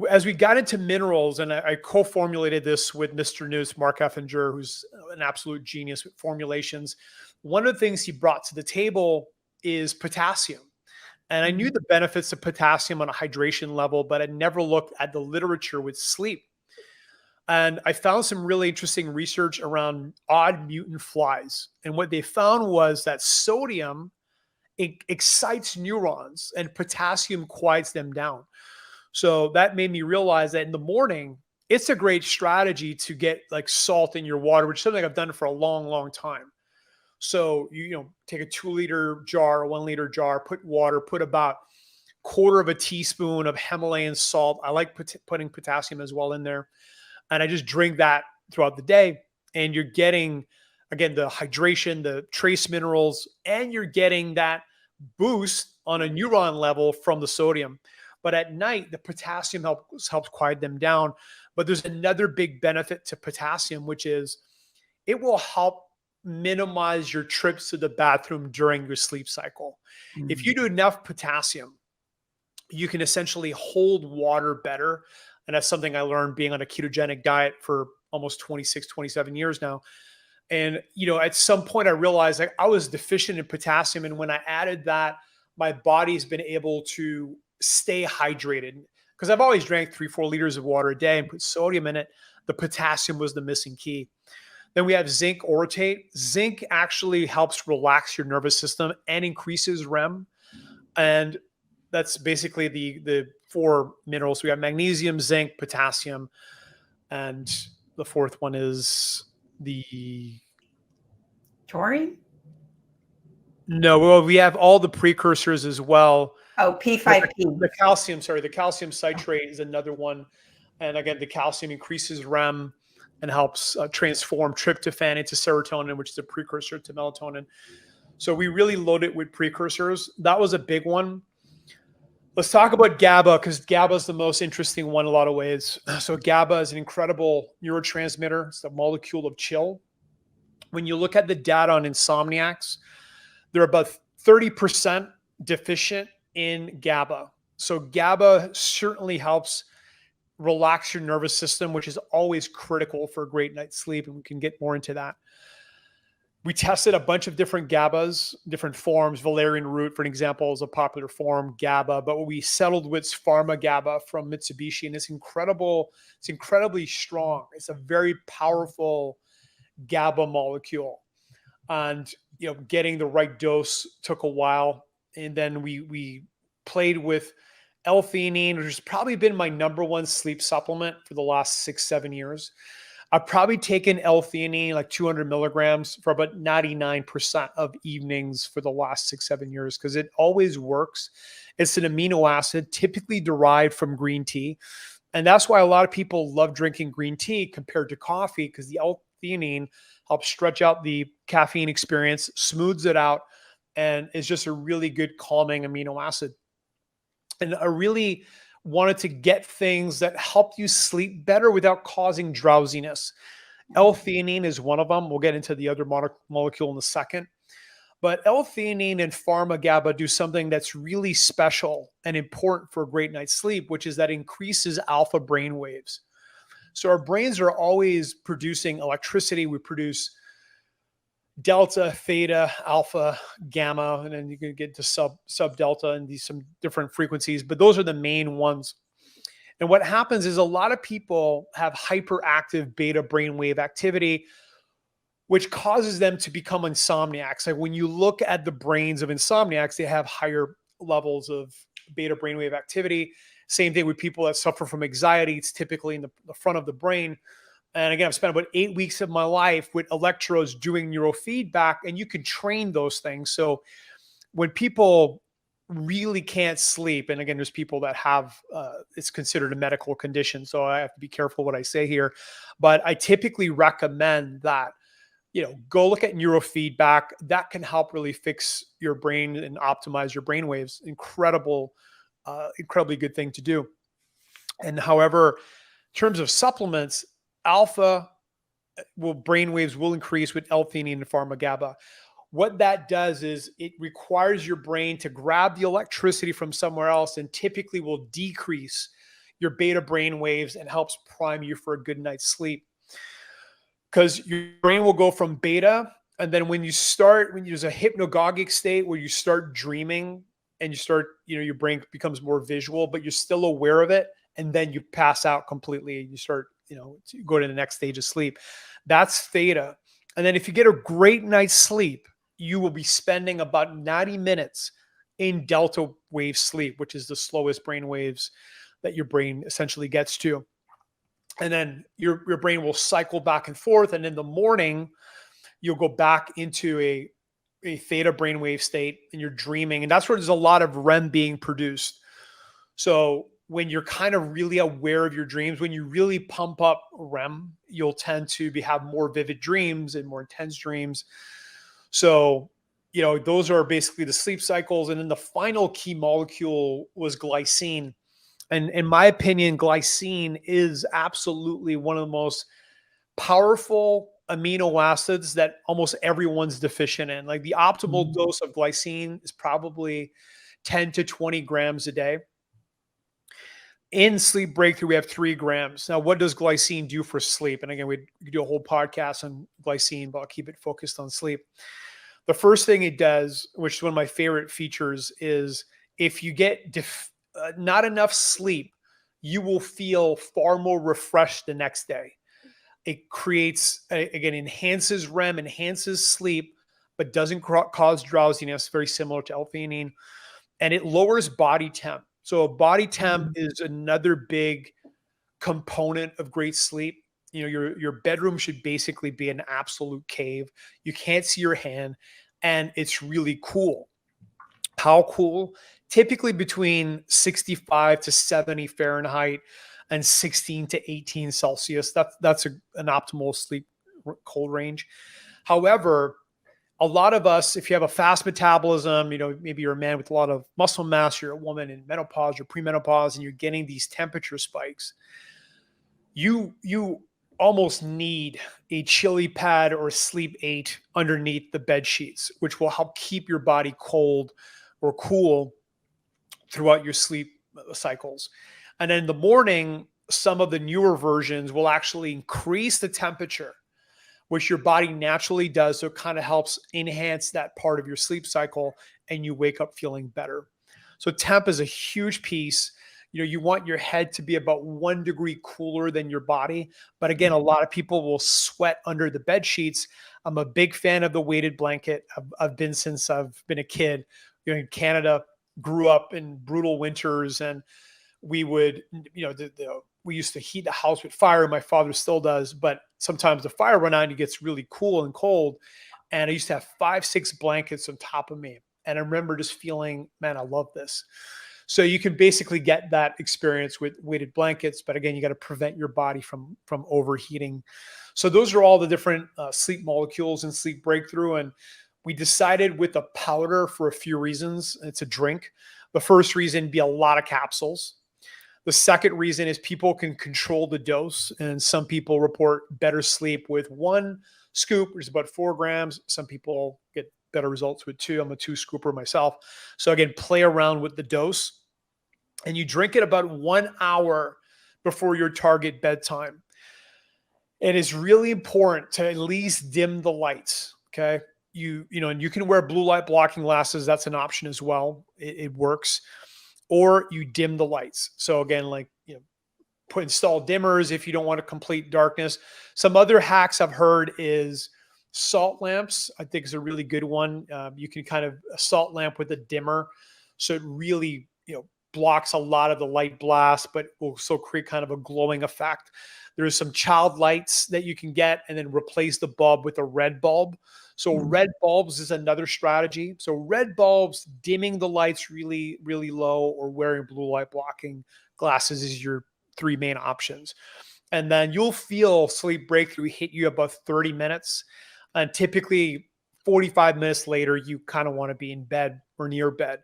as we got into minerals, and I co-formulated this with Mr. News, Mark Effinger, who's an absolute genius with formulations. One of the things he brought to the table is potassium. And I knew Mhm. the benefits of potassium on a hydration level, but I never looked at the literature with sleep. And I found some really interesting research around odd mutant flies. And what they found was that sodium excites neurons and potassium quiets them down. So that made me realize that in the morning, it's a great strategy to get like salt in your water, which is something I've done for a long, long time. So take a 2 liter jar, a 1 liter jar, put water, put about quarter of a teaspoon of Himalayan salt. I like putting potassium as well in there, and I just drink that throughout the day. And you're getting, again, the hydration, the trace minerals, and you're getting that boost on a neuron level from the sodium. But at night, the potassium helps quiet them down. But there's another big benefit to potassium, which is it will help minimize your trips to the bathroom during your sleep cycle. If Mm. you do enough potassium, you can essentially hold water better. And that's something I learned being on a ketogenic diet for almost 26, 27 years now. And, at some point I realized like I was deficient in potassium. And when I added that, my body's been able to stay hydrated because I've always drank 3, 4 liters of water a day and put sodium in it. The potassium was the missing key. Then we have zinc orotate. Zinc actually helps relax your nervous system and increases REM. And that's basically the four minerals. We have magnesium, zinc, potassium, and the fourth one is the Taurine? no. Well, we have all the precursors as well. Oh, But P5P. the calcium, sorry, the calcium citrate is another one. And again, the calcium increases REM and helps transform tryptophan into serotonin, which is a precursor to melatonin. So we really load it with precursors. That was a big one. Let's talk about GABA because GABA is the most interesting one in a lot of ways. So GABA is an incredible neurotransmitter. It's the molecule of chill. When you look at the data on insomniacs, they're about 30% deficient in GABA. So GABA certainly helps relax your nervous system, which is always critical for a great night's sleep. And we can get more into that. We tested a bunch of different GABAs, different forms. Valerian root, for an example, is a popular form, GABA. But what we settled with is pharma GABA from Mitsubishi, and it's incredible. It's incredibly strong. It's a very powerful GABA molecule, and getting the right dose took a while. And then we played with L-theanine, which has probably been my number one sleep supplement for the last 6, 7 years. I've probably taken L-theanine, like 200 milligrams, for about 99% of evenings for the last 6, 7 years because it always works. It's an amino acid typically derived from green tea. And that's why a lot of people love drinking green tea compared to coffee because the L-theanine helps stretch out the caffeine experience, smooths it out, and is just a really good calming amino acid. And I really wanted to get things that help you sleep better without causing drowsiness. L-theanine is one of them. We'll get into the other molecule in a second. But L-theanine and pharma GABA do something that's really special and important for a great night's sleep, which is that increases alpha brain waves. So our brains are always producing electricity. We produce delta, theta, alpha, gamma, and then you can get to sub delta and these some different frequencies, but those are the main ones. And what happens is a lot of people have hyperactive beta brainwave activity, which causes them to become insomniacs. Like when you look at the brains of insomniacs, they have higher levels of beta brainwave activity. Same thing with people that suffer from anxiety. It's typically in the front of the brain. And again, I've spent about 8 weeks of my life with electrodes doing neurofeedback, and you can train those things. So when people really can't sleep, and again, there's people that have, it's considered a medical condition. So I have to be careful what I say here, but I typically recommend that, go look at neurofeedback. That can help really fix your brain and optimize your brain waves. Incredibly good thing to do. And however, in terms of supplements, alpha brainwaves will increase with L-theanine and pharma GABA. What that does is it requires your brain to grab the electricity from somewhere else and typically will decrease your beta brain waves and helps prime you for a good night's sleep. Because your brain will go from beta, and then when there's a hypnagogic state where you start dreaming and your brain becomes more visual, but you're still aware of it, and then you pass out completely. You start, to go to the next stage of sleep. That's theta. And then if you get a great night's sleep, you will be spending about 90 minutes in delta wave sleep, which is the slowest brain waves that your brain essentially gets to. And then your brain will cycle back and forth. And in the morning, you'll go back into a theta brainwave state and you're dreaming. And that's where there's a lot of REM being produced. So when you're kind of really aware of your dreams, when you really pump up REM, you'll tend to have more vivid dreams and more intense dreams. So, those are basically the sleep cycles. And then the final key molecule was glycine. And in my opinion, glycine is absolutely one of the most powerful amino acids that almost everyone's deficient in. Like the optimal dose of glycine is probably 10 to 20 grams a day. In Sleep Breakthrough, we have 3 grams. Now, what does glycine do for sleep? And again, we could do a whole podcast on glycine, but I'll keep it focused on sleep. The first thing it does, which is one of my favorite features, is if you get not enough sleep, you will feel far more refreshed the next day. It creates, again, enhances REM, enhances sleep, but doesn't cause drowsiness, very similar to L-theanine. And it lowers body temp. So body temp is another big component of great sleep. Your bedroom should basically be an absolute cave. You can't see your hand, and it's really cool. How cool? Typically between 65 to 70 Fahrenheit and 16 to 18 Celsius. That's an optimal sleep cold range. However, a lot of us, if you have a fast metabolism, maybe you're a man with a lot of muscle mass, you're a woman in menopause or premenopause, and you're getting these temperature spikes, you almost need a chili pad or sleep aid underneath the bed sheets, which will help keep your body cold or cool throughout your sleep cycles. And then in the morning, some of the newer versions will actually increase the temperature, which your body naturally does. So it kind of helps enhance that part of your sleep cycle and you wake up feeling better. So temp is a huge piece. You want your head to be about 1 degree cooler than your body. But again, a lot of people will sweat under the bed sheets. I'm a big fan of the weighted blanket. I've been since I've been a kid. In Canada, grew up in brutal winters, and we would, we used to heat the house with fire. My father still does, but sometimes the fire run out and it gets really cool and cold. And I used to have 5, 6 blankets on top of me. And I remember just feeling, man, I love this. So you can basically get that experience with weighted blankets, but again, you got to prevent your body from overheating. So those are all the different sleep molecules in Sleep Breakthrough. And we decided with a powder for a few reasons. It's a drink. The first reason be a lot of capsules. The second reason is people can control the dose, and some people report better sleep with 1 scoop, which is about 4 grams. Some people get better results with 2. I'm a 2 scooper myself. So again, play around with the dose, and you drink it about 1 hour before your target bedtime. It is really important to at least dim the lights. Okay. And you can wear blue light blocking glasses. That's an option as well. It works. Or you dim the lights. So again, install dimmers if you don't want a complete darkness. Some other hacks I've heard is salt lamps. I think is a really good one. You can kind of a salt lamp with a dimmer. So it really, blocks a lot of the light blast, but will still create kind of a glowing effect. There's some child lights that you can get and then replace the bulb with a red bulb. So red bulbs is another strategy. So red bulbs, dimming the lights really, really low, or wearing blue light blocking glasses is your 3 main options. And then you'll feel Sleep Breakthrough hit you about 30 minutes. And typically 45 minutes later, you kind of want to be in bed or near bed.